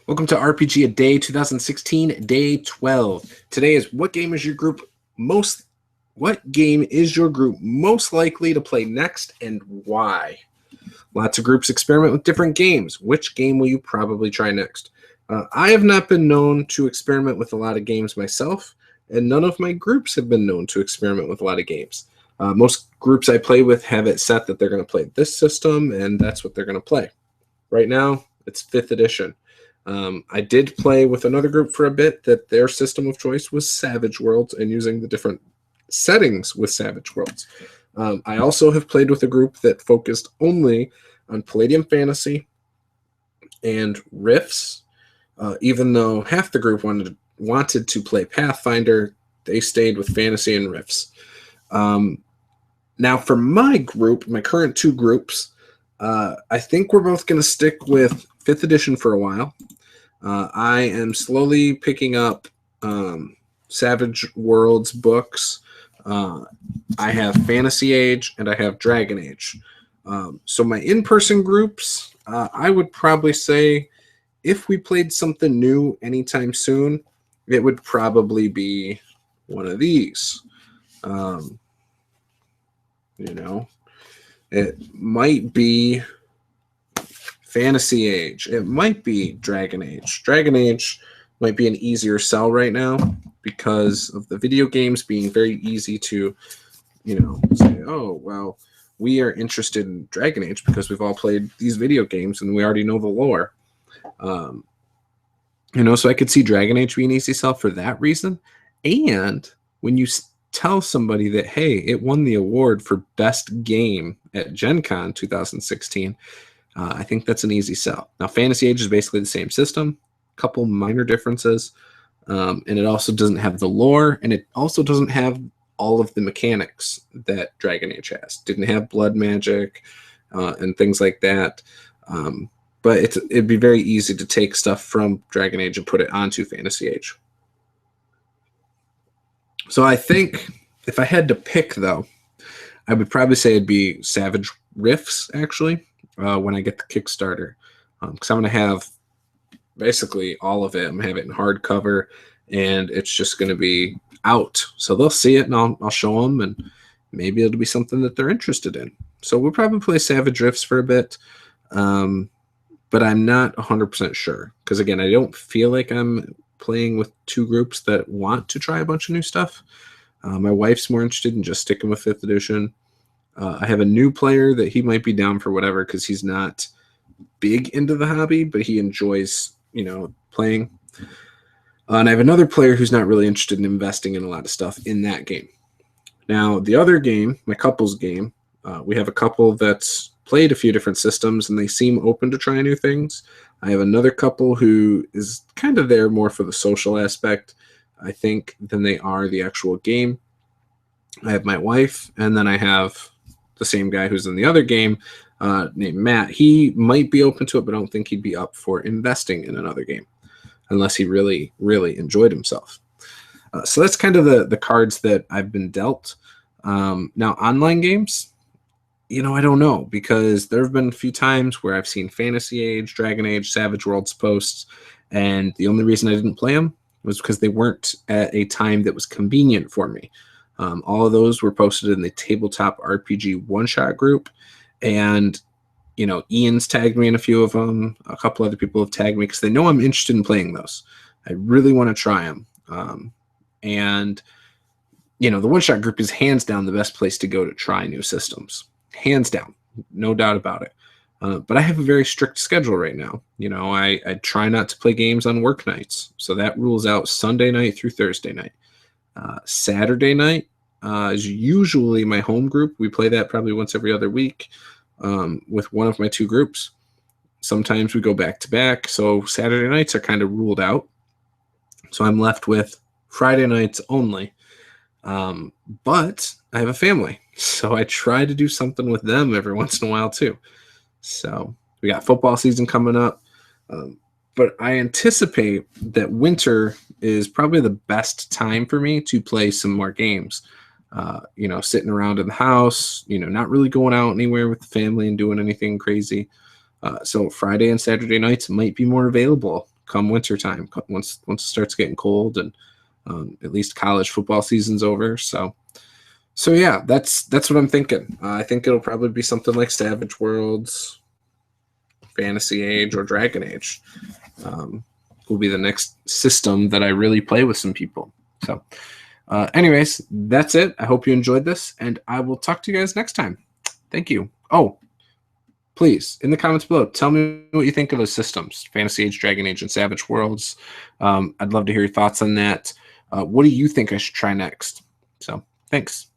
Welcome to RPG A Day 2016, Day 12. Today is what game is your group most likely to play next and why? Lots of groups experiment with different games. Which game will you probably try next? I have not been known to experiment with a lot of games myself, and none of my groups have been known to experiment with a lot of games. Most groups I play with have it set that they're going to play this system, and that's what they're going to play. Right now, it's 5th edition. I did play with another group for a bit that their system of choice was Savage Worlds and using the different settings with Savage Worlds. I also have played with a group that focused only on Palladium Fantasy and Rifts. Even though half the group wanted to play Pathfinder, they stayed with Fantasy and Rifts. Now for my group, my current two groups, I think we're both going to stick with 5th edition for a while. I am slowly picking up Savage Worlds books. I have Fantasy Age and I have Dragon Age. So my in-person groups, I would probably say if we played something new anytime soon, it would probably be one of these. It might be Fantasy Age. It might be Dragon Age. Dragon Age might be an easier sell right now because of the video games being very easy to, say, oh, well, we are interested in Dragon Age because we've all played these video games and we already know the lore. So I could see Dragon Age being an easy sell for that reason. And when you tell somebody that, hey, it won the award for best game at Gen Con 2016, I think that's an easy sell. Now, Fantasy Age is basically the same system, a couple minor differences, and it also doesn't have the lore, and it also doesn't have all of the mechanics that Dragon Age has. Didn't have blood magic and things like that, but it'd be very easy to take stuff from Dragon Age and put it onto Fantasy Age. So I think if I had to pick, though, I would probably say it'd be Savage Rifts, actually. When I get the Kickstarter, because I'm going to have basically all of it. I'm going to have it in hardcover, and it's just going to be out. So they'll see it, and I'll show them, and maybe it'll be something that they're interested in. So we'll probably play Savage Rifts for a bit, but I'm not 100% sure. Because, again, I don't feel like I'm playing with two groups that want to try a bunch of new stuff. My wife's more interested in just sticking with 5th edition. I have a new player that he might be down for whatever because he's not big into the hobby, but he enjoys, playing. And I have another player who's not really interested in investing in a lot of stuff in that game. Now, the other game, my couples game, we have a couple that's played a few different systems, and they seem open to trying new things. I have another couple who is kind of there more for the social aspect, I think, than they are the actual game. I have my wife, and then I have the same guy who's in the other game named Matt. He might be open to it, but I don't think he'd be up for investing in another game unless he really, really enjoyed himself. So that's kind of the cards that I've been dealt. Now, online games, I don't know, because there have been a few times where I've seen Fantasy Age, Dragon Age, Savage Worlds posts, and the only reason I didn't play them was because they weren't at a time that was convenient for me. All of those were posted in the Tabletop RPG one-shot group, and Ian's tagged me in a few of them. A couple other people have tagged me because they know I'm interested in playing those. I really want to try them, and the one-shot group is hands down the best place to go to try new systems, hands down, no doubt about it. But I have a very strict schedule right now. I try not to play games on work nights, so that rules out Sunday night through Thursday night. Saturday night is usually my home group. We play that probably once every other week with one of my two groups. Sometimes we go back to back. So Saturday nights are kind of ruled out. So I'm left with Friday nights only. But I have a family, so I try to do something with them every once in a while too. So we got football season coming up. But I anticipate that winter is probably the best time for me to play some more games. Sitting around in the house, not really going out anywhere with the family and doing anything crazy. So Friday and Saturday nights might be more available come wintertime, once it starts getting cold, and at least college football season's over. So yeah, that's what I'm thinking. I think it'll probably be something like Savage Worlds, Fantasy Age, or Dragon Age. Will be the next system that I really play with some people. So anyways, that's it. I hope you enjoyed this, and I will talk to you guys next time. Thank you. Oh, please, in the comments below, tell me what you think of those systems, Fantasy Age, Dragon Age, and Savage Worlds. I'd love to hear your thoughts on that. What do you think I should try next? So thanks.